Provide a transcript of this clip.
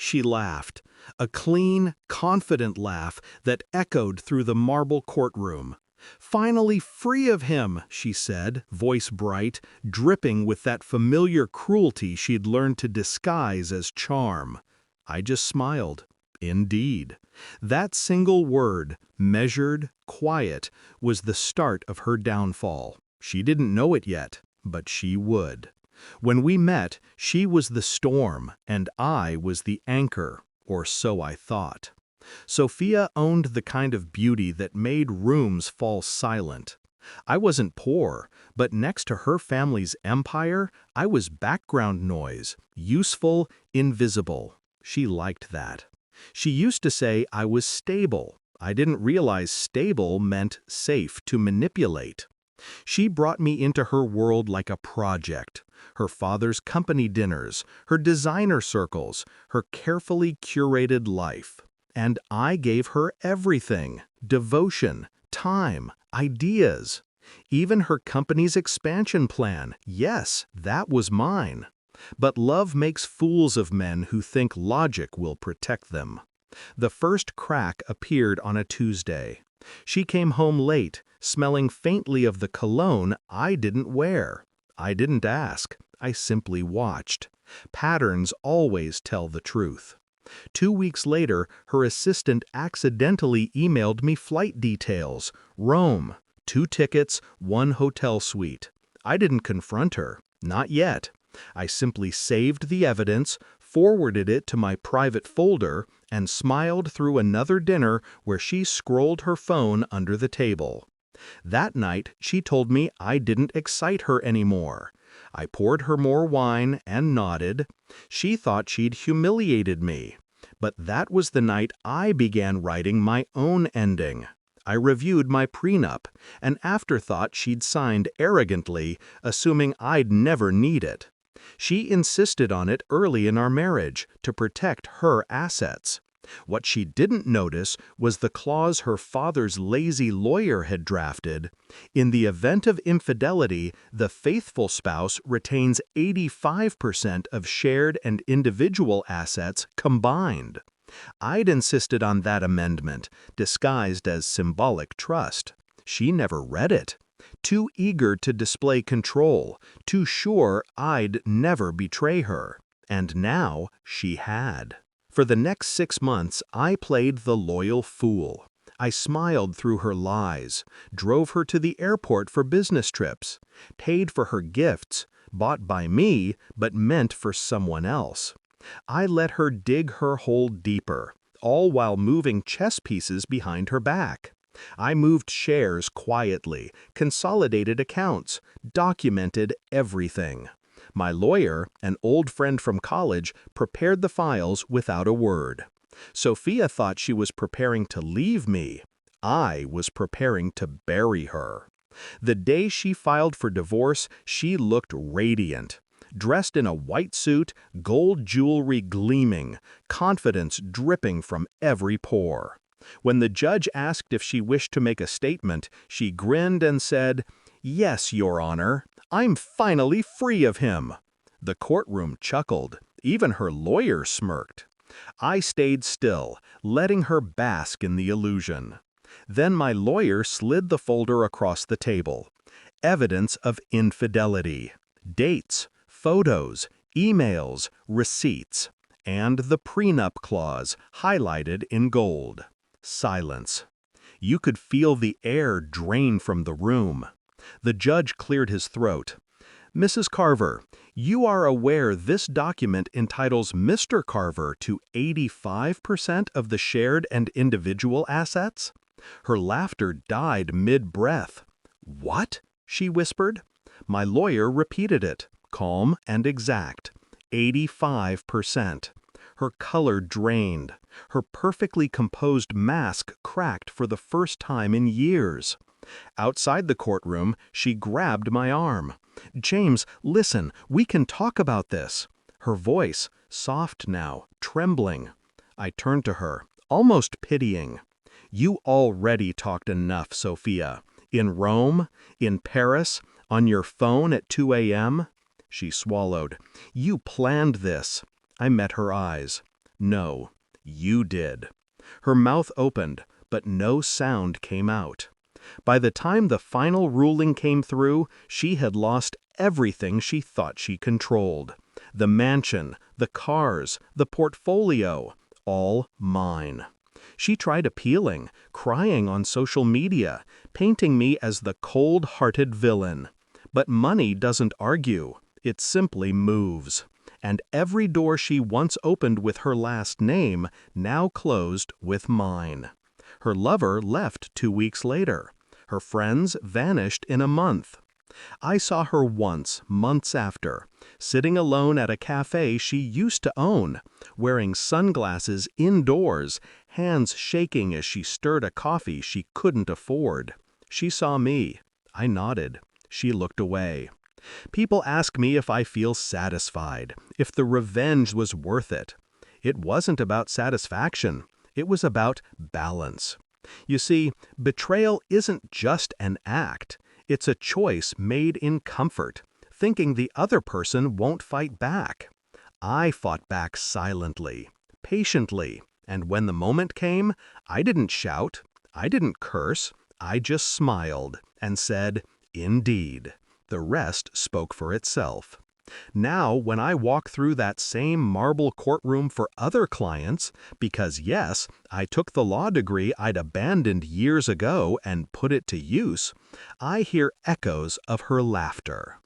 She laughed, a clean, confident laugh that echoed through the marble courtroom. "Finally free of him," she said, voice bright, dripping with that familiar cruelty she'd learned to disguise as charm. I just smiled. Indeed. That single word, measured, quiet, was the start of her downfall. She didn't know it yet, but she would. When we met, she was the storm, and I was the anchor, or so I thought. Sophia owned the kind of beauty that made rooms fall silent. I wasn't poor, but next to her family's empire, I was background noise, useful, invisible. She liked that. She used to say I was stable. I didn't realize stable meant safe to manipulate. She brought me into her world like a project. Her father's company dinners, her designer circles, her carefully curated life. And I gave her everything: devotion, time, ideas. Even her company's expansion plan, yes, that was mine. But love makes fools of men who think logic will protect them. The first crack appeared on a Tuesday. She came home late, smelling faintly of the cologne I didn't wear. I didn't ask, I simply watched. Patterns always tell the truth. 2 weeks later, her assistant accidentally emailed me flight details. Rome, 2 tickets, 1 hotel suite. I didn't confront her, not yet. I simply saved the evidence, forwarded it to my private folder, and smiled through another dinner where she scrolled her phone under the table. That night, she told me I didn't excite her anymore. I poured her more wine and nodded. She thought she'd humiliated me. But that was the night I began writing my own ending. I reviewed my prenup, an afterthought she'd signed arrogantly, assuming I'd never need it. She insisted on it early in our marriage to protect her assets. What she didn't notice was the clause her father's lazy lawyer had drafted. In the event of infidelity, the faithful spouse retains 85% of shared and individual assets combined. I'd insisted on that amendment, disguised as symbolic trust. She never read it. Too eager to display control, too sure I'd never betray her. And now she had. For the next 6 months, I played the loyal fool. I smiled through her lies, drove her to the airport for business trips, paid for her gifts, bought by me but meant for someone else. I let her dig her hole deeper, all while moving chess pieces behind her back. I moved shares quietly, consolidated accounts, documented everything. My lawyer, an old friend from college, prepared the files without a word. Sophia thought she was preparing to leave me. I was preparing to bury her. The day she filed for divorce, she looked radiant. Dressed in a white suit, gold jewelry gleaming, confidence dripping from every pore. When the judge asked if she wished to make a statement, she grinned and said, "Yes, Your Honor, I'm finally free of him." The courtroom chuckled. Even her lawyer smirked. I stayed still, letting her bask in the illusion. Then my lawyer slid the folder across the table. Evidence of infidelity. Dates, photos, emails, receipts. And the prenup clause, highlighted in gold. Silence. You could feel the air drain from the room. The judge cleared his throat. "Mrs. Carver, you are aware this document entitles Mr. Carver to 85% of the shared and individual assets?" Her laughter died mid-breath. "What?" she whispered. My lawyer repeated it, calm and exact. 85%. Her color drained. Her perfectly composed mask cracked for the first time in years. Outside the courtroom, she grabbed my arm. "James, listen, we can talk about this." Her voice, soft now, trembling. I turned to her, almost pitying. "You already talked enough, Sophia. In Rome, in Paris, on your phone at 2 a.m. She swallowed. "You planned this." I met her eyes. No, you did. Her mouth opened, but no sound came out. By the time the final ruling came through, she had lost everything she thought she controlled. The mansion, the cars, the portfolio, all mine. She tried appealing, crying on social media, painting me as the cold-hearted villain. But money doesn't argue, it simply moves. And every door she once opened with her last name now closed with mine. Her lover left 2 weeks later. Her friends vanished in a month. I saw her once, months after, sitting alone at a cafe she used to own, wearing sunglasses indoors, hands shaking as she stirred a coffee she couldn't afford. She saw me. I nodded. She looked away. People ask me if I feel satisfied, if the revenge was worth it. It wasn't about satisfaction. It was about balance. You see, betrayal isn't just an act. It's a choice made in comfort, thinking the other person won't fight back. I fought back silently, patiently, and when the moment came, I didn't shout, I didn't curse, I just smiled and said, "Indeed." The rest spoke for itself. Now, when I walk through that same marble courtroom for other clients, because yes, I took the law degree I'd abandoned years ago and put it to use, I hear echoes of her laughter.